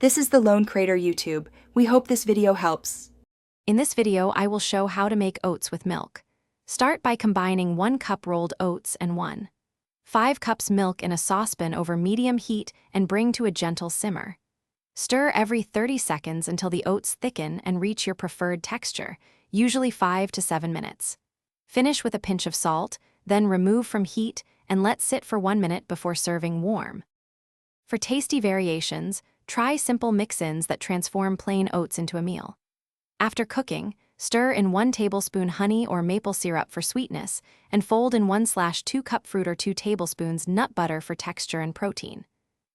This is the Lone Crater YouTube. We hope this video helps. In this video, I will show how to make oats with milk. Start by combining 1 cup rolled oats and 1.5 cups milk in a saucepan over medium heat and bring to a gentle simmer. Stir every 30 seconds until the oats thicken and reach your preferred texture, usually 5 to 7 minutes. Finish with a pinch of salt, then remove from heat and let sit for 1 minute before serving warm. For tasty variations, try simple mix-ins that transform plain oats into a meal. After cooking, stir in 1 tablespoon honey or maple syrup for sweetness, and fold in 1/2 cup fruit or 2 tablespoons nut butter for texture and protein.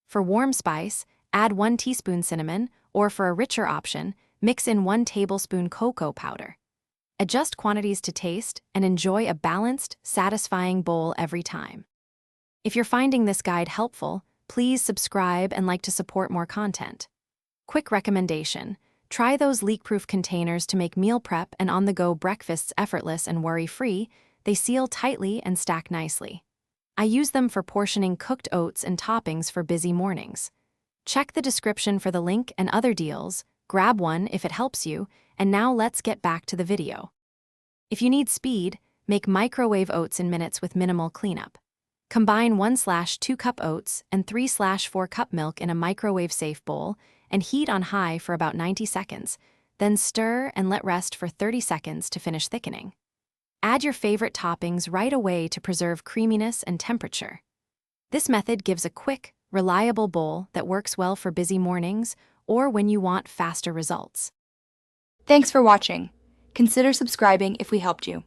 For warm spice, add 1 teaspoon cinnamon, or for a richer option, mix in 1 tablespoon cocoa powder. Adjust quantities to taste and enjoy a balanced, satisfying bowl every time. If you're finding this guide helpful, please subscribe and like to support more content. Quick recommendation: try those leak-proof containers to make meal prep and on-the-go breakfasts effortless and worry-free. They seal tightly and stack nicely. I use them for portioning cooked oats and toppings for busy mornings. Check the description for the link and other deals, grab one if it helps you, and now let's get back to the video. If you need speed, make microwave oats in minutes with minimal cleanup. Combine 1/2 cup oats and 3/4 cup milk in a microwave-safe bowl and heat on high for about 90 seconds, then stir and let rest for 30 seconds to finish thickening. Add your favorite toppings right away to preserve creaminess and temperature. This method gives a quick, reliable bowl that works well for busy mornings or when you want faster results. Thanks for watching. Consider subscribing if we helped you.